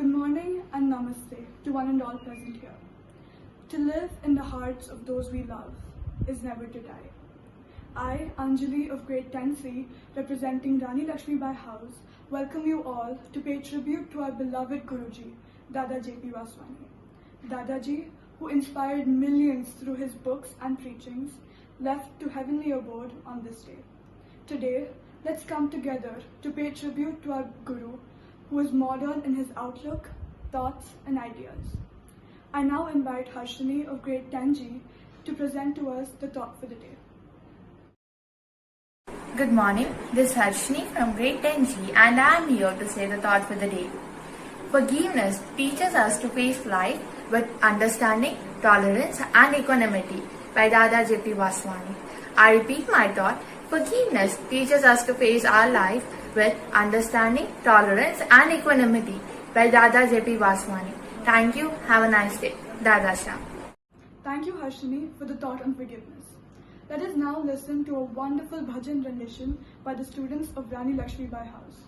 Good morning and namaste to one and all present here. To live in the hearts of those we love is never to die. I, Anjali of grade 10C, representing Rani Lakshmibai House, welcome you all to pay tribute to our beloved Guruji, Dada J.P. Vaswani. Dadaji, who inspired millions through his books and preachings, left to heavenly abode on this day. Today, let's come together to pay tribute to our Guru, who is modern in his outlook, thoughts, and ideas. I now invite Harshini of grade 10G to present to us the thought for the day. Good morning, this is Harshini from grade 10G and I am here to say the thought for the day. Forgiveness teaches us to face life with understanding, tolerance and equanimity by Dada J.P. Vaswani. I repeat my thought, forgiveness teaches us to face our life with understanding, tolerance and equanimity by Dada J.P. Vaswani. Thank you, have a nice day. Dada Shah. Thank you Harshini for the thought on forgiveness. Let us now listen to a wonderful bhajan rendition by the students of Rani Lakshmibai House.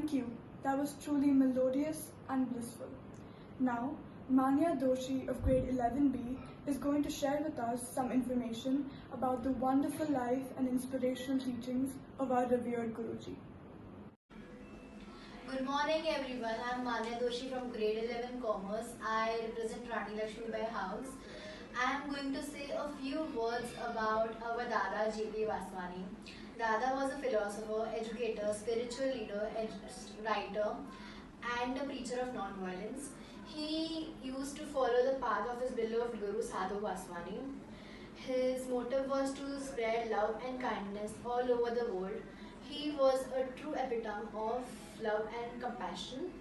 Thank you. That was truly melodious and blissful. Now, Manya Doshi of grade 11B is going to share with us some information about the wonderful life and inspirational teachings of our revered Guruji. Good morning everyone, I am Manya Doshi from grade 11 Commerce. I represent Rani Lakshmi Bai House. I am going to say a few words about our Dada J.P. Vaswani. Dada was a philosopher, educator, spiritual leader, writer and a preacher of non-violence. He used to follow the path of his beloved Guru Sadhu Vaswani. His motive was to spread love and kindness all over the world. He was a true epitome of love and compassion.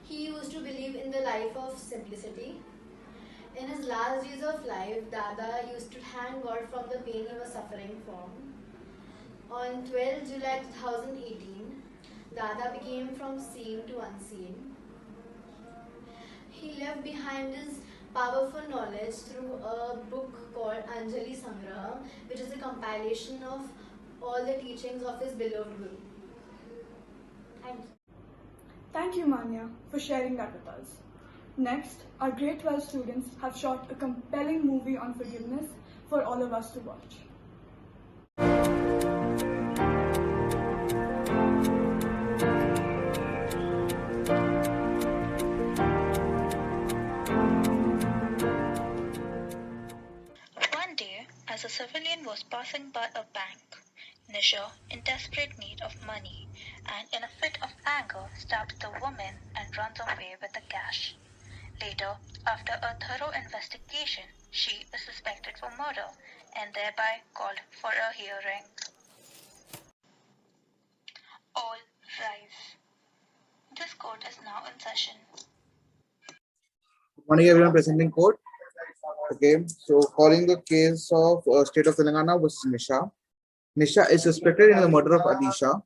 He used to believe in the life of simplicity. In his last days of life, Dada used to thank God from the pain he was suffering from. On 12 July 2018, Dada became from seen to unseen. He left behind his powerful knowledge through a book called Anjali Sangraha, which is a compilation of all the teachings of his beloved Guru. Thank you. Thank you, Manya, for sharing that with us. Next, our grade 12 students have shot a compelling movie on forgiveness for all of us to watch. One day, as a civilian was passing by a bank, Nisha, in desperate need of money and in a fit of anger, stabs the woman and runs away with the cash. Later, after a thorough investigation, she is suspected for murder and thereby called for a hearing. All rise. This court is now in session. Good morning, everyone present in court. Okay, so calling the case of State of Telangana versus Nisha. Nisha is suspected in the murder of Alisha.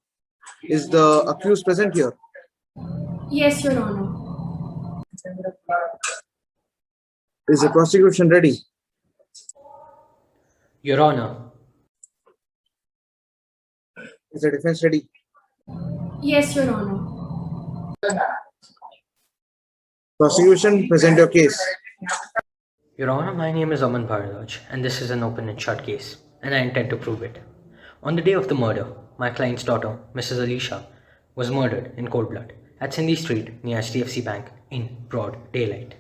Is the accused present here? Yes, Your Honor. Is the prosecution ready? Your Honor. Is the defense ready? Yes, Your Honor. Prosecution, present your case. Your Honor, my name is Aman Bharadwaj and this is an open and shut case and I intend to prove it. On the day of the murder, my client's daughter, Mrs. Alisha, was murdered in cold blood at Sindhi Street near HDFC Bank in broad daylight.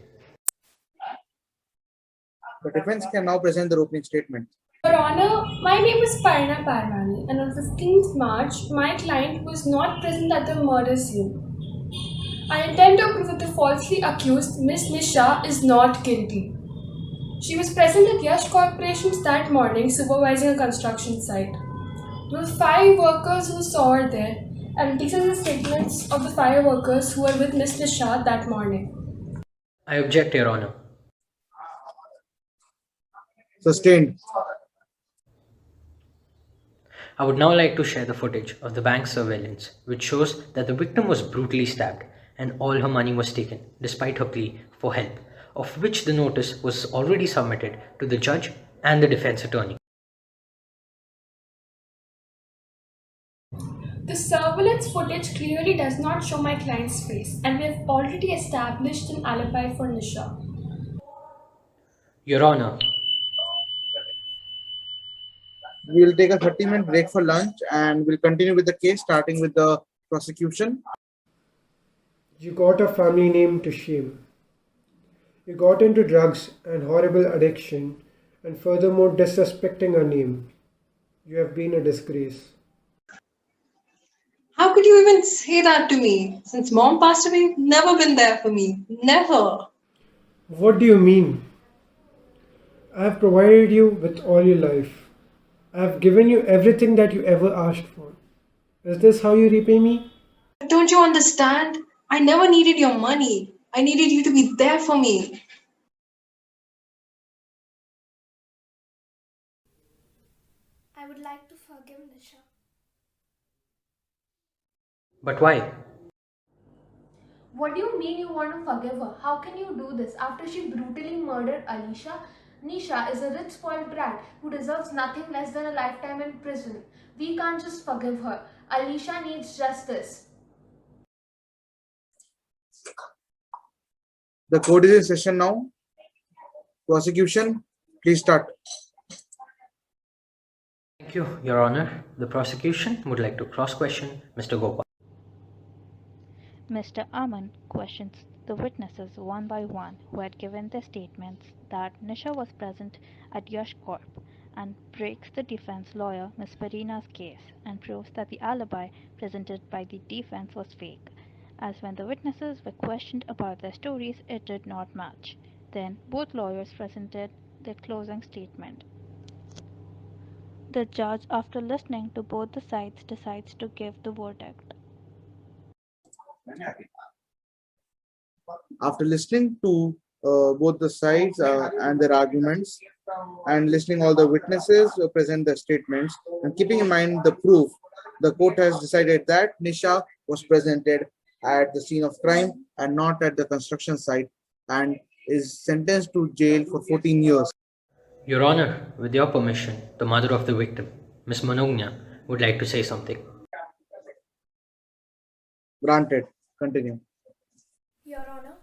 The defense can now present their opening statement. Your Honor, my name is Parina Parvani and on 15th March, my client was not present at the murder scene. I intend to prove that the falsely accused Miss Nisha is not guilty. She was present at Yash Corporations that morning supervising a construction site. There were 5 workers who saw her there, and these are the statements of the 5 workers who were with Miss Nisha that morning. I object, Your Honor. Sustained. I would now like to share the footage of the bank surveillance, which shows that the victim was brutally stabbed and all her money was taken, despite her plea for help, of which the notice was already submitted to the judge and the defense attorney. The surveillance footage clearly does not show my client's face, and we have already established an alibi for Nisha. Your Honor. We will take a 30-minute break for lunch and we'll continue with the case, starting with the prosecution. You got a family name to shame. You got into drugs and horrible addiction, and furthermore disrespecting her name. You have been a disgrace. How could you even say that to me? Since mom passed away, you've never been there for me. Never. What do you mean? I have provided you with all your life. I have given you everything that you ever asked for. Is this how you repay me? Don't you understand? I never needed your money. I needed you to be there for me. I would like to forgive Nisha. But why? What do you mean you want to forgive her? How can you do this after she brutally murdered Alisha? Nisha is a rich spoiled brat who deserves nothing less than a lifetime in prison. We can't just forgive her. Alisha needs justice. The court is in session now. Prosecution, please start. Thank you, Your Honor. The prosecution would like to cross-question Mr. Gopal. Mr. Aman questions the witnesses one by one who had given their statements that Nisha was present at Yash Corp and breaks the defense lawyer Ms. Parina's case and proves that the alibi presented by the defense was fake, as when the witnesses were questioned about their stories it did not match. Then both lawyers presented their closing statement. The judge, after listening to both the sides, decides to give the verdict. After listening to both the sides and their arguments and listening all the witnesses present their statements and keeping in mind the proof, the court has decided that Nisha was presented at the scene of crime and not at the construction site and is sentenced to jail for 14 years. Your Honor, with your permission, the mother of the victim, Ms. Manogna, would like to say something. Granted. Continue. Your Honor,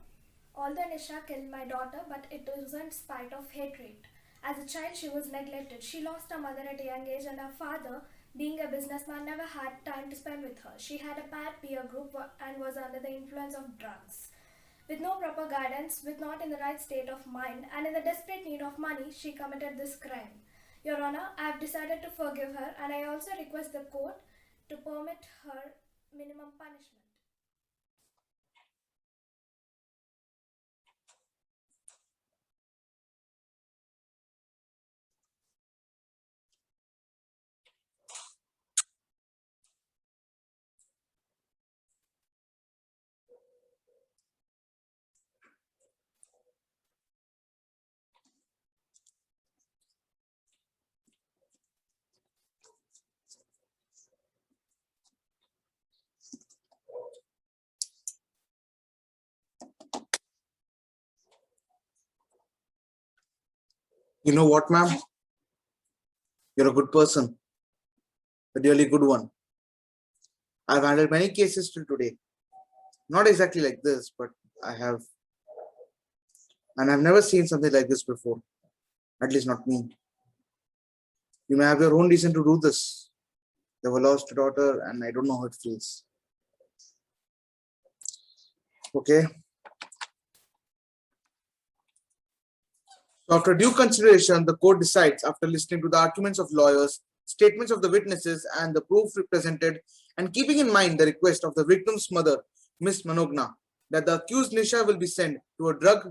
although Nisha killed my daughter, but it wasn't in spite of hatred. As a child, she was neglected. She lost her mother at a young age, and her father, being a businessman, never had time to spend with her. She had a bad peer group and was under the influence of drugs. With no proper guidance, with not in the right state of mind, and in the desperate need of money, she committed this crime. Your Honor, I have decided to forgive her, and I also request the court to permit her minimum punishment. You know what, ma'am? You're a good person, a really good one. I've handled many cases till today. Not exactly like this, but I have. And I've never seen something like this before. At least not me. You may have your own reason to do this. They were lost a daughter and I don't know how it feels. Okay. So after due consideration, the court decides, after listening to the arguments of lawyers, statements of the witnesses, and the proof represented, and keeping in mind the request of the victim's mother, Ms. Manogna, that the accused Nisha will be sent to a drug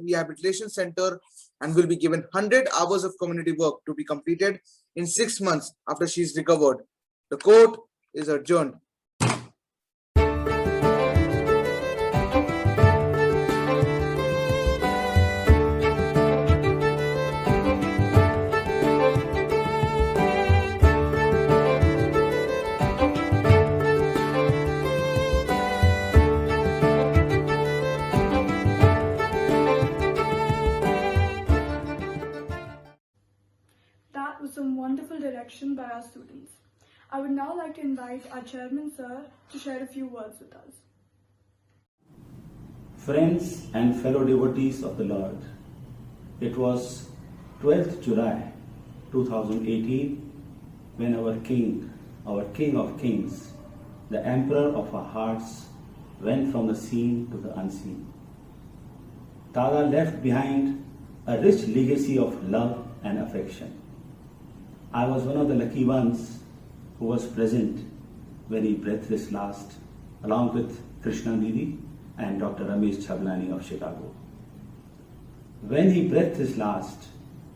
rehabilitation center and will be given 100 hours of community work to be completed in 6 months after she is recovered. The court is adjourned. That was some wonderful direction by our students. I would now like to invite our chairman, sir, to share a few words with us. Friends and fellow devotees of the Lord, it was 12th July 2018 when our King of Kings, the Emperor of our hearts, went from the seen to the unseen. Dada left behind a rich legacy of love and affection. I was one of the lucky ones who was present when he breathed his last, along with Krishna Didi and Dr. Ramesh Chablani of Chicago. When he breathed his last,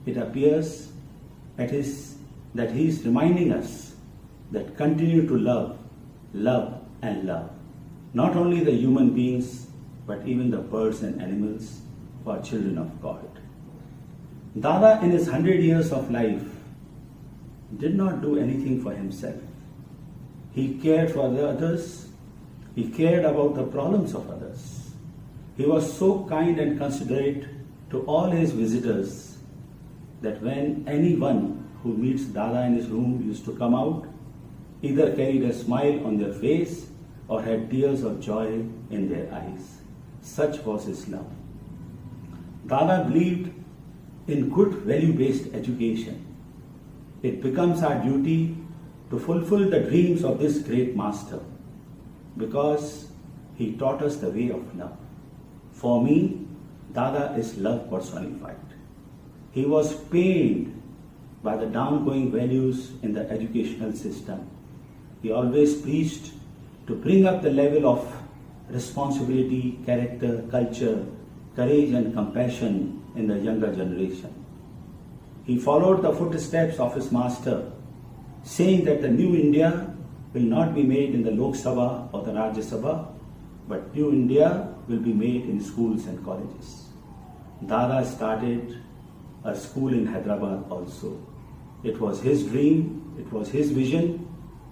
it appears that he is reminding us that continue to love, love and love, not only the human beings, but even the birds and animals who are children of God. Dada in his 100 years of life did not do anything for himself. He cared for the others. He cared about the problems of others. He was so kind and considerate to all his visitors that when anyone who meets Dada in his room used to come out, either carried a smile on their face or had tears of joy in their eyes. Such was his love. Dada believed in good value-based education. It becomes our duty to fulfill the dreams of this great master because he taught us the way of love. For me, Dada is love personified. He was pained by the downgoing values in the educational system. He always preached to bring up the level of responsibility, character, culture, courage and compassion in the younger generation. He followed the footsteps of his master, saying that the new India will not be made in the Lok Sabha or the Rajya Sabha, but new India will be made in schools and colleges. Dada started a school in Hyderabad also. It was his dream, it was his vision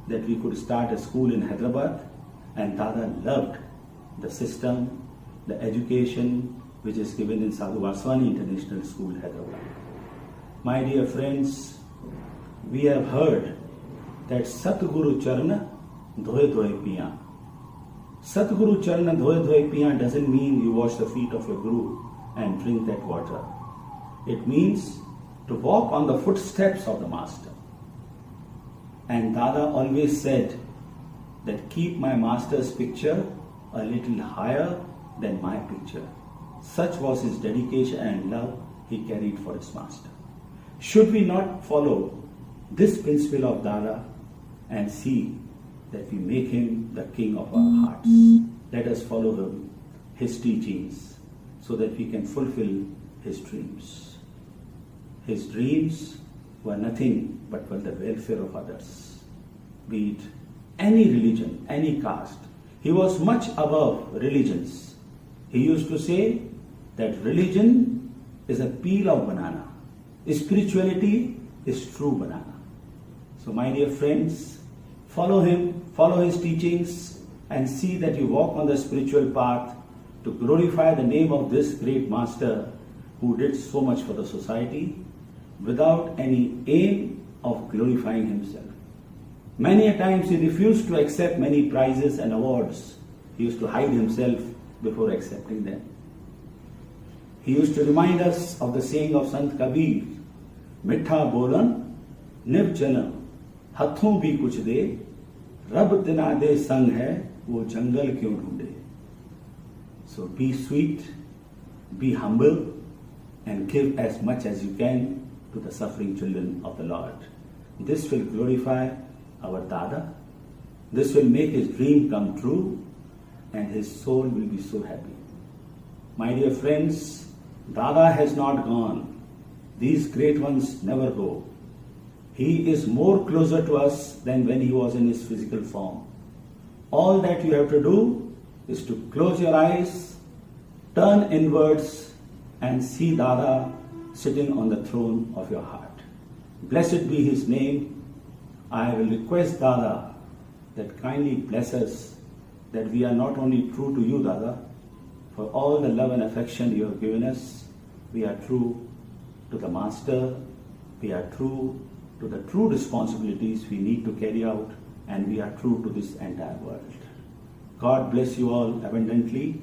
that we could start a school in Hyderabad, and Dada loved the system, the education which is given in Sadhu Vaswani International School, Hyderabad. My dear friends, we have heard that Satguru Charana Dhoye Dhoye Piyan. Satguru Charana Dhoye Dhoye Piyan doesn't mean you wash the feet of your Guru and drink that water. It means to walk on the footsteps of the Master. And Dada always said that keep my Master's picture a little higher than my picture. Such was his dedication and love he carried for his Master. Should we not follow this principle of Dada and see that we make him the king of our hearts? Let us follow him, his teachings, so that we can fulfill his dreams. His dreams were nothing but for the welfare of others, be it any religion, any caste. He was much above religions. He used to say that religion is a peel of banana. Spirituality is true banana. So my dear friends, follow him, follow his teachings, and see that you walk on the spiritual path to glorify the name of this great master who did so much for the society without any aim of glorifying himself. Many a times he refused to accept many prizes and awards. He used to hide himself before accepting them. He used to remind us of the saying of Sant Kabir, Mitha bolan, niv janam, hathon bhi kuch de, rab tina de sang hai, wo jangal kyun dhoonde. So be sweet, be humble, and give as much as you can to the suffering children of the Lord. This will glorify our Dada. This will make his dream come true, and his soul will be so happy. My dear friends, Dada has not gone. These great ones never go. He is more closer to us than when he was in his physical form. All that you have to do is to close your eyes, turn inwards, and see Dada sitting on the throne of your heart. Blessed be his name. I will request Dada that kindly bless us, that we are not only true to you, Dada, for all the love and affection you have given us, we are true to the Master, we are true to the true responsibilities we need to carry out, and we are true to this entire world. God bless you all abundantly.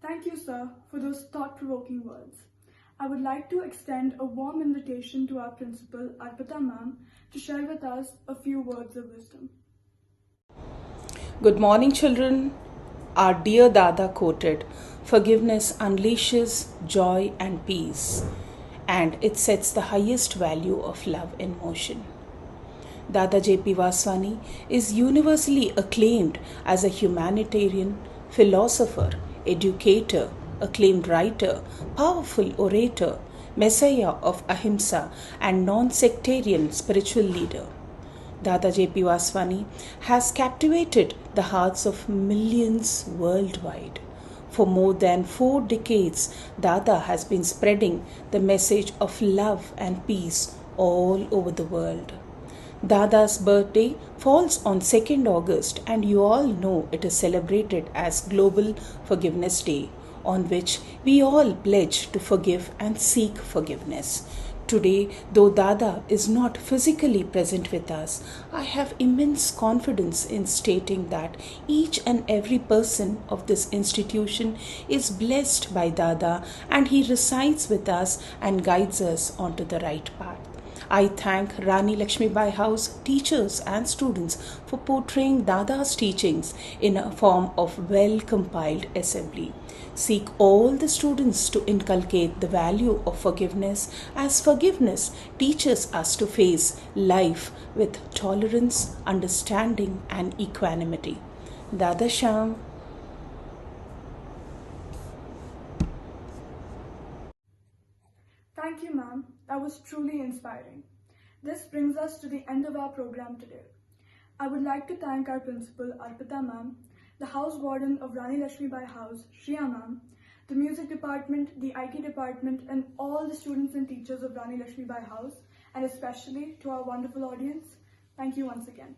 Thank you, sir, for those thought-provoking words. I would like to extend a warm invitation to our principal, Arpita ma'am, to share with us a few words of wisdom. Good morning, children. Our dear Dada quoted, "Forgiveness unleashes joy and peace, and it sets the highest value of love in motion." Dada J.P. Vaswani is universally acclaimed as a humanitarian, philosopher, educator, acclaimed writer, powerful orator, messiah of ahimsa, and non-sectarian spiritual leader. Dada J.P. Vaswani has captivated the hearts of millions worldwide. For more than 4 decades, Dada has been spreading the message of love and peace all over the world. Dada's birthday falls on 2nd August, and you all know it is celebrated as Global Forgiveness Day, on which we all pledge to forgive and seek forgiveness. Today, though Dada is not physically present with us, I have immense confidence in stating that each and every person of this institution is blessed by Dada, and he resides with us and guides us onto the right path. I thank Rani Lakshmibai House teachers and students for portraying Dada's teachings in a form of well-compiled assembly. Seek all the students to inculcate the value of forgiveness, as forgiveness teaches us to face life with tolerance, understanding and equanimity. Dada Sham. Thank you, ma'am. That was truly inspiring. This brings us to the end of our program today. I would like to thank our principal, Arpita ma'am, the house warden of Rani Lakshmibai House, Shriya ma'am, the music department, the IT department, and all the students and teachers of Rani Lakshmibai House, and especially to our wonderful audience. Thank you once again.